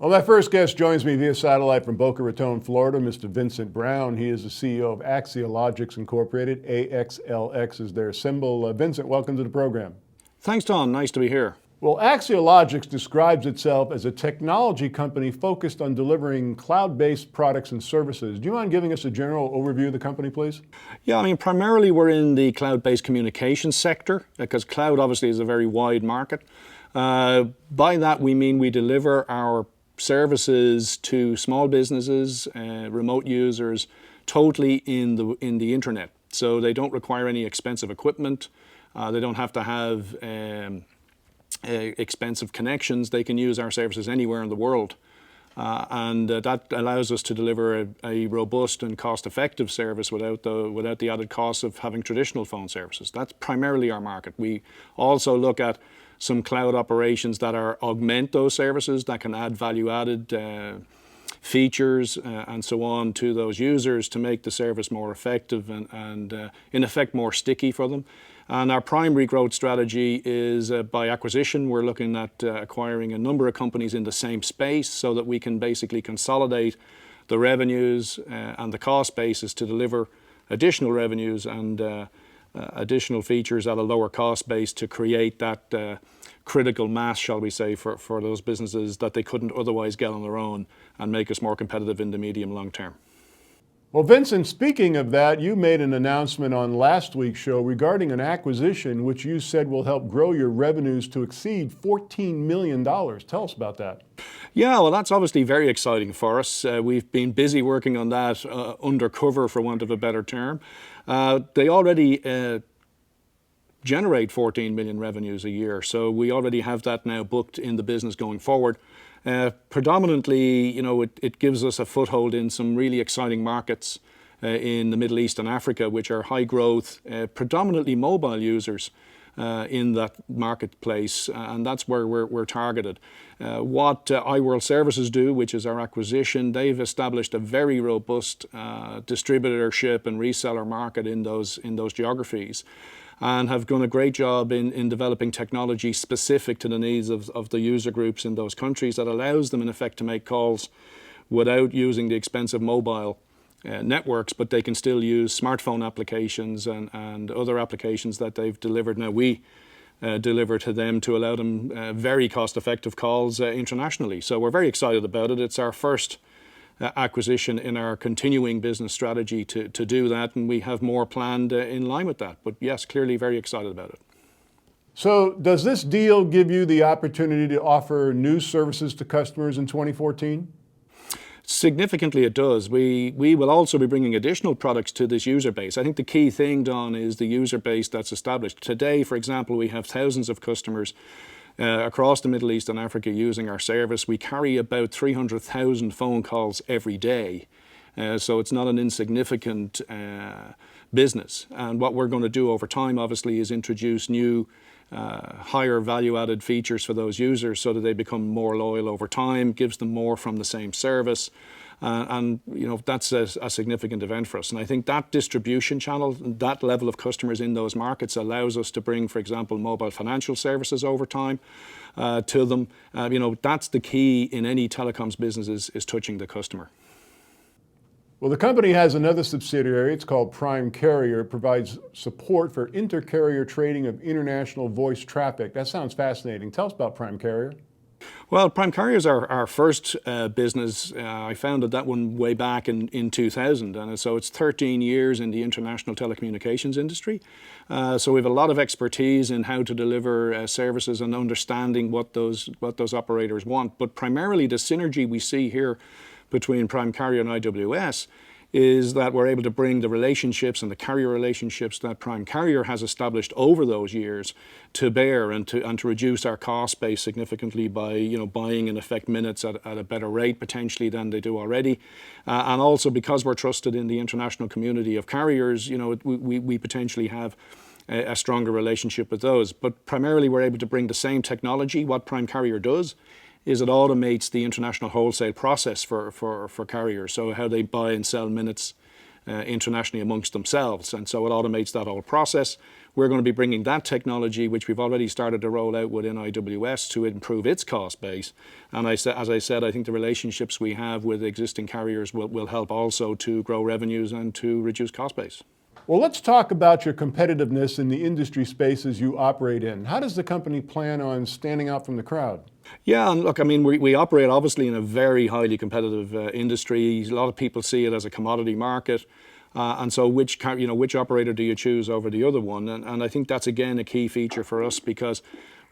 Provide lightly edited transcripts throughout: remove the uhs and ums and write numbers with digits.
Well, my first guest joins me via satellite from Boca Raton, Florida, Mr. Vincent Brown. He is the CEO of Axiologix Incorporated. AXLX is their symbol. Vincent, welcome to the program. Thanks, Don. Nice to be here. Well, Axiologix describes itself as a technology company focused on delivering cloud-based products and services. Do you mind giving us a general overview of the company, please? Yeah, primarily we're in the cloud-based communications sector because cloud obviously is a very wide market. By that we mean we deliver our services to small businesses, remote users, totally in the internet. So they don't require any expensive equipment. They don't have to have expensive connections. They can use our services anywhere in the world. And that allows us to deliver a robust and cost-effective service without the added costs of having traditional phone services. That's primarily our market. We also look at some cloud operations that augment those services, that can add value-added features and so on to those users to make the service more effective and in effect more sticky for them. And our primary growth strategy is by acquisition. We're looking at acquiring a number of companies in the same space so that we can basically consolidate the revenues and the cost basis to deliver additional revenues and additional features at a lower cost base to create that critical mass, shall we say, for those businesses that they couldn't otherwise get on their own and make us more competitive in the medium long term. Well, Vincent, speaking of that, you made an announcement on last week's show regarding an acquisition which you said will help grow your revenues to exceed $14 million. Tell us about that. Yeah, well, that's obviously very exciting for us. We've been busy working on that undercover, for want of a better term. They already generate 14 million revenues a year, so we already have that now booked in the business going forward. Predominantly, it gives us a foothold in some really exciting markets in the Middle East and Africa, which are high growth, predominantly mobile users in that marketplace, and that's where we're targeted. What iWorld Services do, which is our acquisition, they've established a very robust distributorship and reseller market in those geographies, and have done a great job in developing technology specific to the needs of the user groups in those countries that allows them in effect to make calls without using the expensive mobile networks, but they can still use smartphone applications and other applications that they've delivered. Now we deliver to them to allow them very cost-effective calls internationally. So we're very excited about it. It's our first acquisition in our continuing business strategy to do that, and we have more planned in line with that. But yes, clearly very excited about it. So does this deal give you the opportunity to offer new services to customers in 2014? Significantly it does. We will also be bringing additional products to this user base. I think the key thing, Don, is the user base that's established. Today, for example, we have thousands of customers across the Middle East and Africa using our service. We carry about 300,000 phone calls every day. So it's not an insignificant business. And what we're going to do over time, obviously, is introduce new higher value-added features for those users so that they become more loyal over time, gives them more from the same service. And that's a significant event for us. And I think that distribution channel, that level of customers in those markets allows us to bring, for example, mobile financial services over time to them. That's the key in any telecoms business is touching the customer. Well, the company has another subsidiary. It's called Prime Carrier. It provides support for inter-carrier trading of international voice traffic. That sounds fascinating. Tell us about Prime Carrier. Well, Prime Carrier is our first business. I founded that one way back in 2000, and so it's 13 years in the international telecommunications industry. So we have a lot of expertise in how to deliver services and understanding what those operators want. But primarily the synergy we see here between Prime Carrier and IWS is that we're able to bring the relationships and the carrier relationships that Prime Carrier has established over those years to bear and to reduce our cost base significantly by buying in effect minutes at a better rate potentially than they do already, and also because we're trusted in the international community of carriers, we potentially have a stronger relationship with those. But primarily we're able to bring the same technology. What Prime Carrier does is it automates the international wholesale process for carriers, so how they buy and sell minutes internationally amongst themselves. And so it automates that whole process. we're going to be bringing that technology, which we've already started to roll out within IWS, to improve its cost base. And as I said, I think the relationships we have with existing carriers will help also to grow revenues and to reduce cost base. Well, let's talk about your competitiveness in the industry spaces you operate in. How does the company plan on standing out from the crowd? Yeah, and look, I mean, we operate obviously in a very highly competitive industry. A lot of people see it as a commodity market. And so which operator do you choose over the other one? And I think that's, again, a key feature for us, because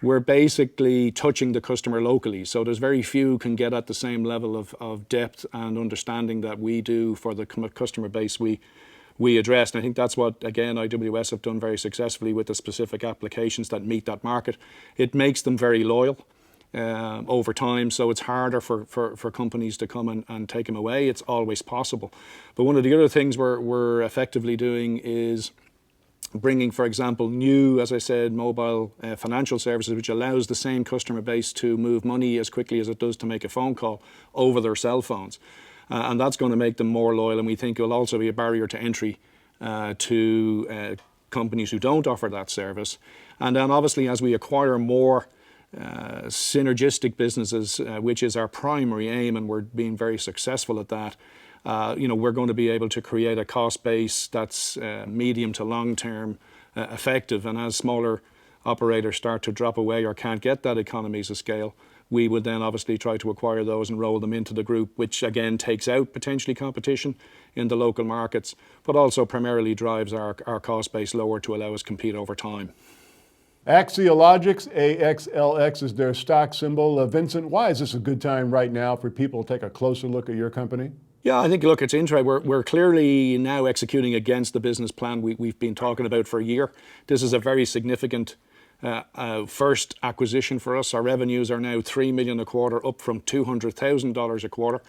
we're basically touching the customer locally. So there's very few can get at the same level of depth and understanding that we do for the customer base we address. And I think that's what, again, IWS have done very successfully with the specific applications that meet that market. It makes them very loyal over time, so it's harder for companies to come and take them away. It's always possible. But one of the other things we're effectively doing is bringing, for example, new, as I said, mobile financial services, which allows the same customer base to move money as quickly as it does to make a phone call over their cell phones. And that's going to make them more loyal, and we think it will also be a barrier to entry to companies who don't offer that service. And then obviously, as we acquire more synergistic businesses, which is our primary aim, and we're being very successful at that, we're going to be able to create a cost base that's medium to long term effective. And as smaller operators start to drop away or can't get that economies of scale, we would then obviously try to acquire those and roll them into the group, which again takes out potentially competition in the local markets, but also primarily drives our cost base lower to allow us to compete over time. Axiologix, AXLX is their stock symbol. Vincent, why is this a good time right now for people to take a closer look at your company? Yeah, I think, look, it's interesting. We're clearly now executing against the business plan we've been talking about for a year. This is a very significant first acquisition for us. Our revenues are now $3 million a quarter, up from $200,000 a quarter.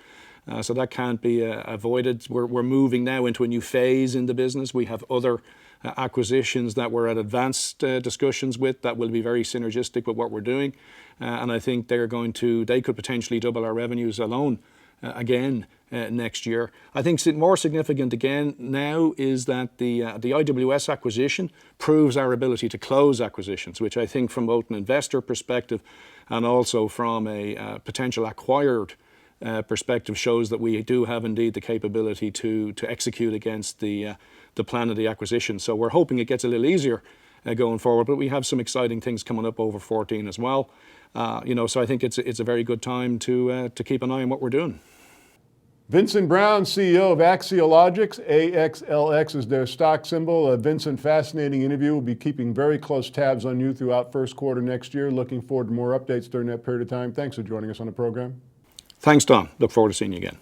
So that can't be avoided. We're moving now into a new phase in the business. We have other acquisitions that we're at advanced discussions with that will be very synergistic with what we're doing. And I think they could potentially double our revenues alone again next year. I think more significant again now is that the IWS acquisition proves our ability to close acquisitions, which I think from both an investor perspective and also from a potential acquired perspective shows that we do have indeed the capability to execute against the plan of the acquisition. So we're hoping it gets a little easier going forward, but we have some exciting things coming up over 14 as well. So I think it's a very good time to keep an eye on what we're doing. Vincent Brown, CEO of Axiologix, AXLX is their stock symbol. Vincent, fascinating interview. We'll be keeping very close tabs on you throughout first quarter next year. Looking forward to more updates during that period of time. Thanks for joining us on the program. Thanks, Don. Look forward to seeing you again.